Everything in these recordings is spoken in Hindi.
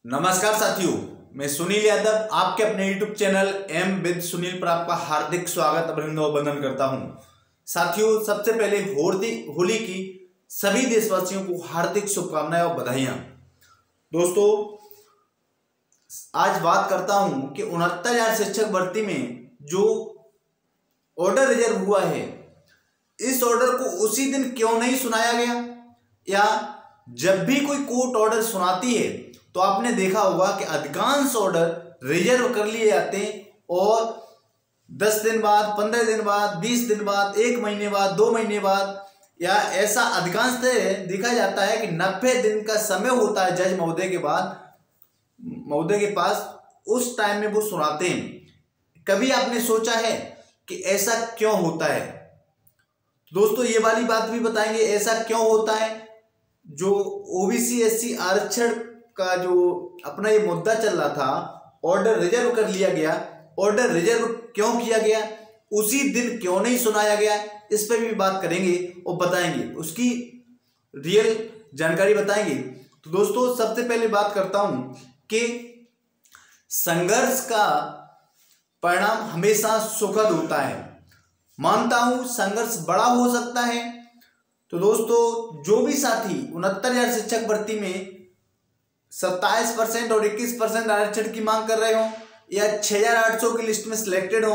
नमस्कार साथियों, मैं सुनील यादव आपके अपने YouTube channel M with Sunil पर आपका हार्दिक स्वागत अभिनंदन करता हूं। साथियों, सबसे पहले होली की सभी देशवासियों को हार्दिक शुभकामनाएं और बधाइयां। दोस्तों, आज बात करता हूं कि 69,000 शिक्षक भर्ती में जो ऑर्डर रिजर्व हुआ है, इस ऑर्डर को उसी दिन क्यों नहीं सुनाया गया, या जब भी कोई कोर्ट ऑर्डर सुनाती है तो आपने देखा होगा कि अधिकांश ऑर्डर रिजर्व कर लिए जाते हैं और 10 दिन बाद, 15 दिन बाद, 20 दिन बाद, 1 महीने बाद, 2 महीने बाद, या ऐसा अधिकांशतः देखा जाता है कि 90 दिन का समय होता है जज महोदय के पास, उस टाइम में वो सुनाते हैं। कभी आपने सोचा है कि ऐसा क्यों होता है? दोस्तों, ये वाली बात भी बताएंगे ऐसा क्यों होता है। जो ओबीसी एससी आरक्षण का जो अपना ये मुद्दा चल रहा था, ऑर्डर रिजर्व कर लिया गया। ऑर्डर रिजर्व क्यों किया गया, उसी दिन क्यों नहीं सुनाया गया, इस पर भी बात करेंगे और बताएंगे, उसकी रियल जानकारी बताएंगे। तो दोस्तों, सबसे पहले बात करता हूं कि संघर्ष का परिणाम हमेशा सुखद होता है। मानता हूं संघर्ष बड़ा हो सकता है। तो दोस्तों, जो भी साथी 69,000 शिक्षक भर्ती में 27% और 21% आरक्षण की मांग कर रहे हो, या 6,800 की लिस्ट में सिलेक्टेड हो,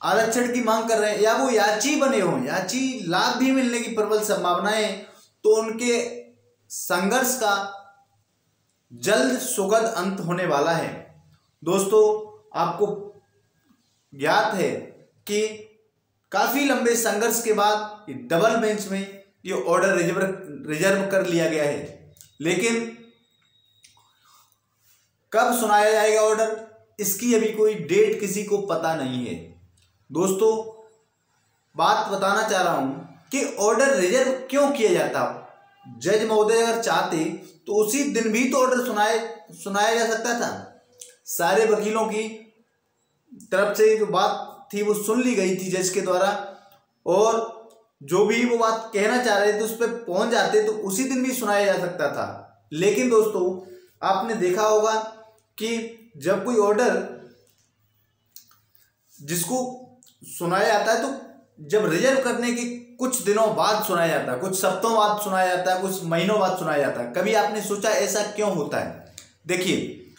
आरक्षण की मांग कर रहे हैं, या वो याची बने हो, याची लाभ भी मिलने की प्रबल संभावनाएं, तो उनके संघर्ष का जल्द सुखद अंत होने वाला है। दोस्तों, आपको ज्ञात है कि काफी लंबे संघर्ष के बाद डबल बेंच में ये ऑर्डर रिजर्व कर लिया गया है, लेकिन कब सुनाया जाएगा ऑर्डर, इसकी अभी कोई डेट किसी को पता नहीं है। दोस्तों, बात बताना चाह रहा हूं कि ऑर्डर रिजर्व क्यों किया जाता। जज महोदय अगर चाहते तो उसी दिन भी तो ऑर्डर सुनाया जा सकता था। सारे वकीलों की तरफ से जो बात थी वो सुन ली गई थी जज के द्वारा, और जो भी वो बात कहना चाह रहे थे उस पर पहुंच जाते तो उसी दिन भी सुनाया जा सकता था। लेकिन दोस्तों, आपने देखा होगा कि जब कोई ऑर्डर जिसको सुनाया जाता है तो जब रिजर्व करने के कुछ दिनों बाद सुनाया जाता है, कुछ सप्ताहों बाद सुनाया जाता है, कुछ महीनों बाद सुनाया जाता है। कभी आपने सोचा ऐसा क्यों होता है? देखिए,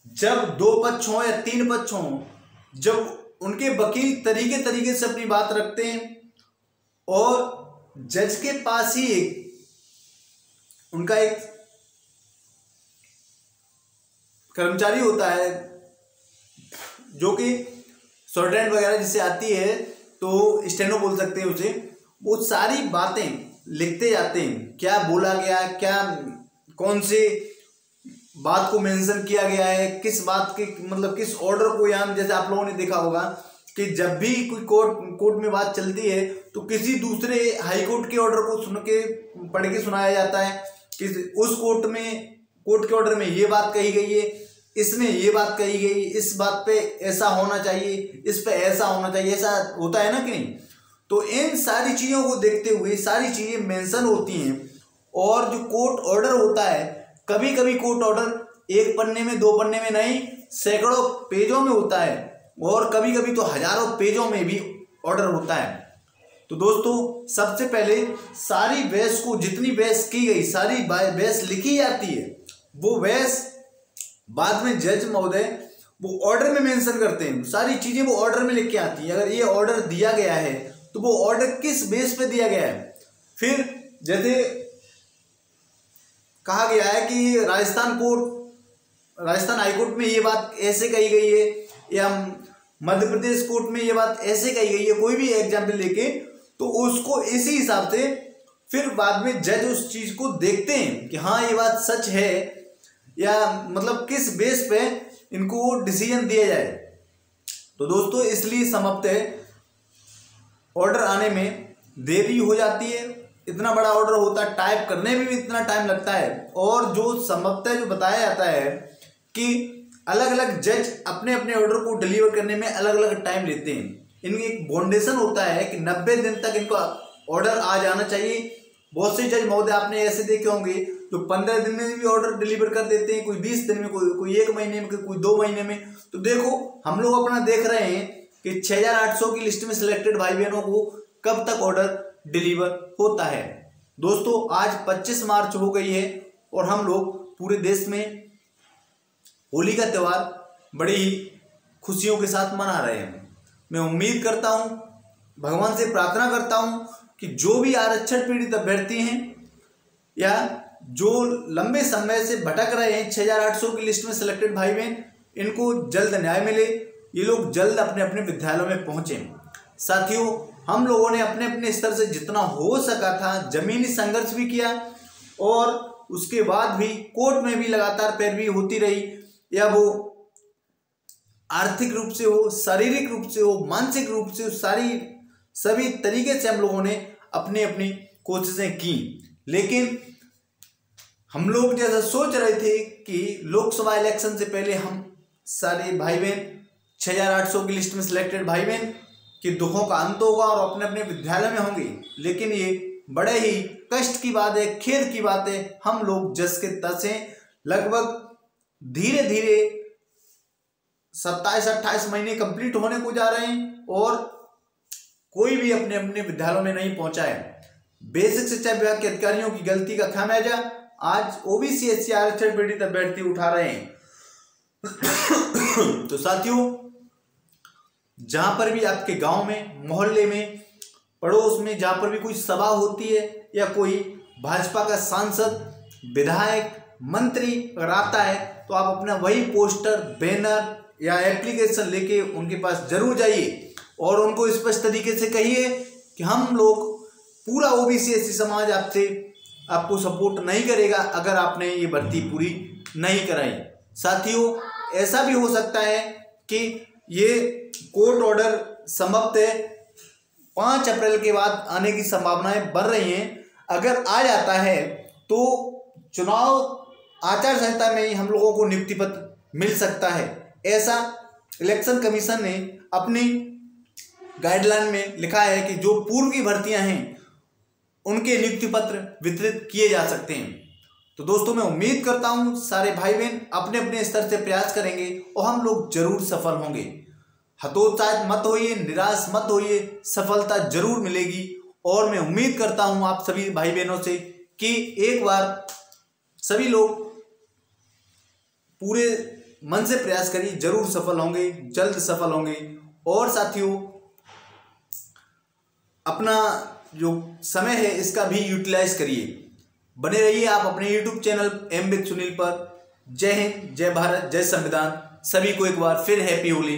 जब 2 पक्ष हों या 3 पक्ष हों, जब उनके वकील तरीके से अपनी बात रखते हैं और जज के पास ही उनका एक कर्मचारी होता है जो कि शॉर्टहैंड वगैरह जिससे आती है, तो स्टेनो बोल सकते हैं उसे, वो सारी बातें लिखते जाते हैं, क्या बोला गया, क्या कौन से बात को मेंशन किया गया है, किस बात के मतलब किस ऑर्डर को। यहाँ जैसे आप लोगों ने देखा होगा कि जब भी कोई कोर्ट में बात चलती है तो किसी दूसरे हाई कोर्ट के ऑर्डर को पढ़ के सुनाया जाता है कि उस कोर्ट के ऑर्डर में ये बात कही गई है, इसमें ये बात कही गई, इस बात पे ऐसा होना चाहिए, इस पे ऐसा होना चाहिए, ऐसा होता है ना कि नहीं। तो इन सारी चीज़ों को देखते हुए सारी चीज़ें मेंशन होती हैं, और जो कोर्ट ऑर्डर होता है, कभी कभी कोर्ट ऑर्डर 1 पन्ने में 2 पन्ने में नहीं, सैकड़ों पेजों में होता है, और कभी कभी तो हजारों पेजों में भी ऑर्डर होता है। तो दोस्तों, सबसे पहले सारी बहस को, जितनी बहस की गई, सारी बहस लिखी जाती है, वो बहस बाद में जज महोदय वो ऑर्डर में मेंशन करते हैं। सारी चीजें वो ऑर्डर में लिख के आती हैं। अगर ये ऑर्डर दिया गया है तो वो ऑर्डर किस बेस पे दिया गया है। फिर जैसे कहा गया है कि राजस्थान हाईकोर्ट में ये बात ऐसे कही गई है, या मध्य प्रदेश कोर्ट में ये बात ऐसे कही गई है, कोई भी एग्जाम्पल लेके, तो उसको इसी हिसाब से फिर बाद में जज उस चीज को देखते हैं कि हाँ ये बात सच है, या मतलब किस बेस पे इनको डिसीजन दिया जाए। तो दोस्तों, इसलिए समाप्त है, ऑर्डर आने में देरी हो जाती है। इतना बड़ा ऑर्डर होता है, टाइप करने में भी इतना टाइम लगता है, और जो समाप्त है जो बताया जाता है कि अलग अलग जज अपने अपने ऑर्डर को डिलीवर करने में अलग अलग टाइम लेते हैं। इनकी एक बाउंडेशन होता है कि 90 दिन तक इनको ऑर्डर आ जाना चाहिए, बहुत से जज महोदय आपने ऐसे देखे होंगे जो 15 दिन में भी ऑर्डर डिलीवर कर देते हैं, कोई 20 दिन में, कोई 1 महीने में, कोई 2 महीने में। तो देखो हम लोग अपना देख रहे हैं कि 6800 की लिस्ट में सिलेक्टेड भाई बहनों को कब तक ऑर्डर डिलीवर होता है। दोस्तों आज 25 मार्च हो गई है और हम लोग पूरे देश में होली का त्यौहार बड़ी ही खुशियों के साथ मना रहे हैं। मैं उम्मीद करता हूं, भगवान से प्रार्थना करता हूं कि जो भी आरक्षण पीड़ित अभ्यर्थी हैं या जो लंबे समय से भटक रहे हैं 6800 की लिस्ट में सिलेक्टेड भाई बहन, इनको जल्द न्याय मिले, ये लोग जल्द अपने अपने विद्यालयों में पहुंचें। साथियों हम लोगों ने अपने अपने स्तर से जितना हो सका था जमीनी संघर्ष भी किया और उसके बाद भी कोर्ट में भी लगातार पैरवी होती रही, या वो आर्थिक रूप से हो, शारीरिक रूप से हो, मानसिक रूप से हो, सभी तरीके से हम लोगों ने अपनी अपनी कोशिशें की। लेकिन हम लोग जैसा सोच रहे थे कि लोकसभा इलेक्शन से पहले हम सारे भाई बहन 6800 की लिस्ट में सिलेक्टेड भाई बहन के दुखों का अंत होगा और अपने अपने विद्यालय में होंगे, लेकिन ये बड़े ही कष्ट की बात है, खेद की बात है। हम लोग जस के तस हैं, लगभग धीरे धीरे 27-28 महीने कंप्लीट होने को जा रहे हैं और कोई भी अपने अपने विद्यालयों में नहीं पहुंचा है। बेसिक शिक्षा विभाग के अधिकारियों की गलती का खामियाजा आज ओबीसी एससी आरक्षण पीड़ित अभ्यर्थी उठा रहे हैं। तो साथियों जहां पर भी आपके गांव में, मोहल्ले में, पड़ोस में जहां पर भी कोई सभा होती है या कोई भाजपा का सांसद, विधायक, मंत्री अगर आता है तो आप अपना वही पोस्टर, बैनर या एप्लीकेशन लेके उनके पास जरूर जाइए और उनको स्पष्ट तरीके से कहिए कि हम लोग पूरा ओबीसी एससी समाज आपको सपोर्ट नहीं करेगा अगर आपने ये भर्ती पूरी नहीं कराई। साथियों ऐसा भी हो सकता है कि ये कोर्ट ऑर्डर समाप्त है 5 अप्रैल के बाद आने की संभावनाएं बढ़ रही हैं। अगर आ जाता है तो चुनाव आचार संहिता में ही हम लोगों को नियुक्ति पत्र मिल सकता है, ऐसा इलेक्शन कमीशन ने अपनी गाइडलाइन में लिखा है कि जो पूर्व की भर्तियां हैं उनके नियुक्ति पत्र वितरित किए जा सकते हैं। तो दोस्तों मैं उम्मीद करता हूं सारे भाई बहन अपने अपने स्तर से प्रयास करेंगे और हम लोग जरूर सफल होंगे। हतोत्साहित मत होइए, निराश मत होइए, सफलता जरूर मिलेगी। और मैं उम्मीद करता हूं आप सभी भाई बहनों से कि एक बार सभी लोग पूरे मन से प्रयास करिए, जरूर सफल होंगे, जल्द सफल होंगे। और साथियों अपना जो समय है इसका भी यूटिलाइज करिए। बने रहिए आप अपने YouTube channel M with Sunil पर। जय हिंद, जय भारत, जय संविधान। सभी को एक बार फिर हैप्पी होली।